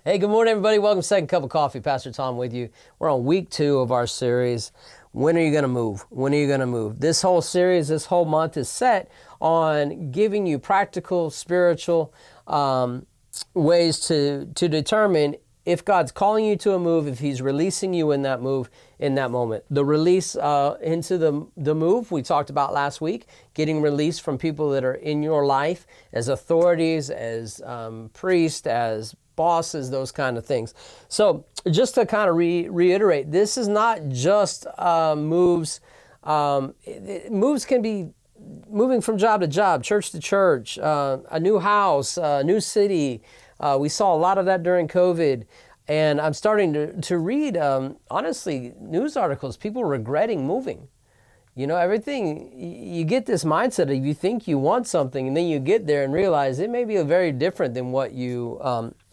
Hey, good morning, everybody. Welcome to Second Cup of Coffee. Pastor Tom with you. We're on week 2 of our series, When Are You Going to Move? When are you going to move? This whole series, this whole month is set on giving you practical, spiritual ways to determine if God's calling you to a move, if He's releasing you in that move, in that moment. The release into the move we talked about last week, getting released from people that are in your life as authorities, as priests, as bosses, those kind of things. So just to kind of reiterate, this is not just moves. Moves can be moving from job to job, church to church, a new house, a new city. We saw a lot of that during COVID. And I'm starting to read, honestly, news articles, people regretting moving. You know, everything, you get this mindset of you think you want something and then you get there and realize it may be very different than what you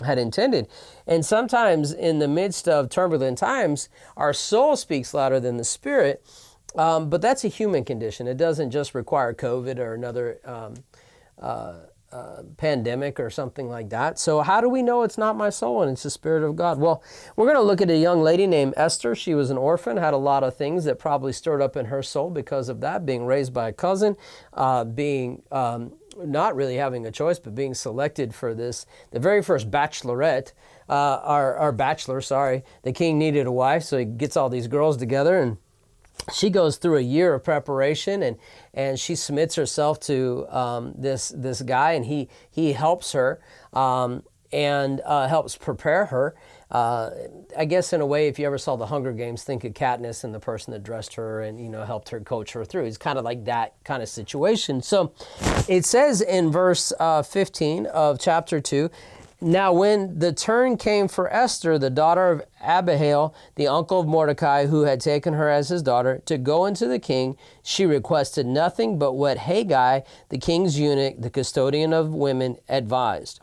had intended. And sometimes in the midst of turbulent times, our soul speaks louder than the spirit, but that's a human condition. It doesn't just require COVID or another pandemic or something like that. So how do we know it's not my soul and it's the Spirit of God? Well, we're going to look at a young lady named Esther. She was an orphan, had a lot of things that probably stirred up in her soul because of that, being raised by a cousin, being not really having a choice, but being selected for this, the very first bachelorette, our bachelor, sorry. The king needed a wife, so he gets all these girls together, and she goes through a year of preparation, and she submits herself to this guy, and he helps her and helps prepare her. I guess in a way, if you ever saw the Hunger Games, think of Katniss and the person that dressed her and helped her coach her through. It's kind of like that kind of situation. So it says in verse 15 of chapter 2, "Now when the turn came for Esther, the daughter of Abihail, the uncle of Mordecai, who had taken her as his daughter, to go into the king, she requested nothing but what Haggai, the king's eunuch, the custodian of women, advised."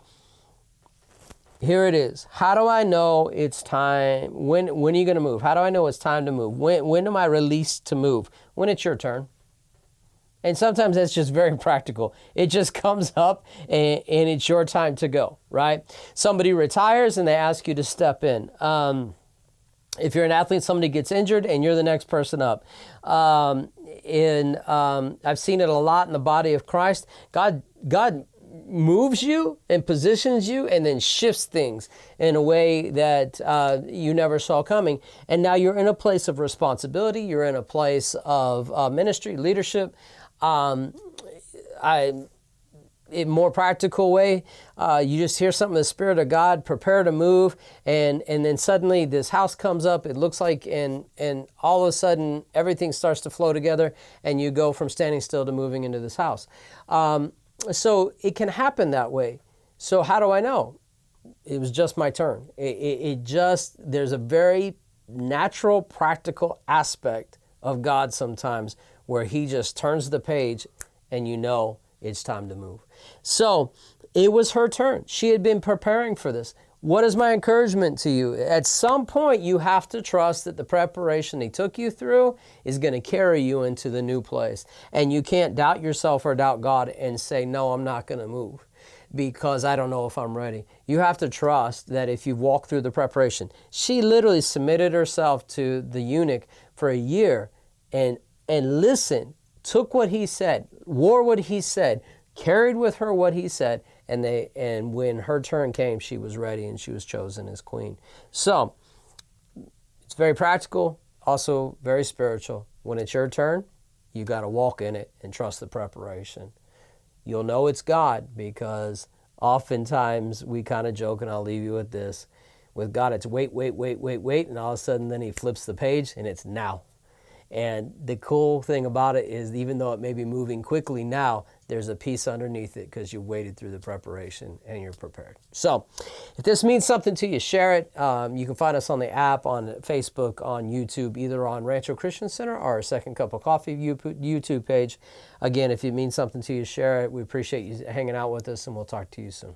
Here it is. How do I know it's time? When are you going to move? How do I know it's time to move? When am I released to move? When it's your turn. And sometimes that's just very practical. It just comes up and it's your time to go, right? Somebody retires and they ask you to step in. If you're an athlete, somebody gets injured and you're the next person up. I've seen it a lot in the body of Christ. God moves you and positions you and then shifts things in a way that you never saw coming. And now you're in a place of responsibility. You're in a place of ministry, leadership. In more practical way, you just hear something, the Spirit of God, prepare to move, and then suddenly this house comes up, it looks like, and all of a sudden everything starts to flow together, and you go from standing still to moving into this house. So it can happen that way. So how do I know? It was just my turn. There's a very natural, practical aspect of God sometimes where He just turns the page and you know it's time to move. So it was her turn. She had been preparing for this. What is my encouragement to you? At some point, you have to trust that the preparation He took you through is going to carry you into the new place. And you can't doubt yourself or doubt God and say, no, I'm not going to move because I don't know if I'm ready. You have to trust that if you walk through the preparation. She literally submitted herself to the eunuch for a year and listened, took what he said, wore what he said, carried with her what he said, and when her turn came, she was ready and she was chosen as queen. So it's very practical, also very spiritual. When it's your turn, you got to walk in it and trust the preparation. You'll know it's God because oftentimes we kind of joke, and I'll leave you with this. With God, it's wait, and all of a sudden then He flips the page and it's now. And the cool thing about it is, even though it may be moving quickly now, there's a peace underneath it because you waited through the preparation and you're prepared. So if this means something to you, share it. You can find us on the app, on Facebook, on YouTube, either on Rancho Christian Center or our Second Cup of Coffee YouTube page. Again, if it means something to you, share it. We appreciate you hanging out with us, and we'll talk to you soon.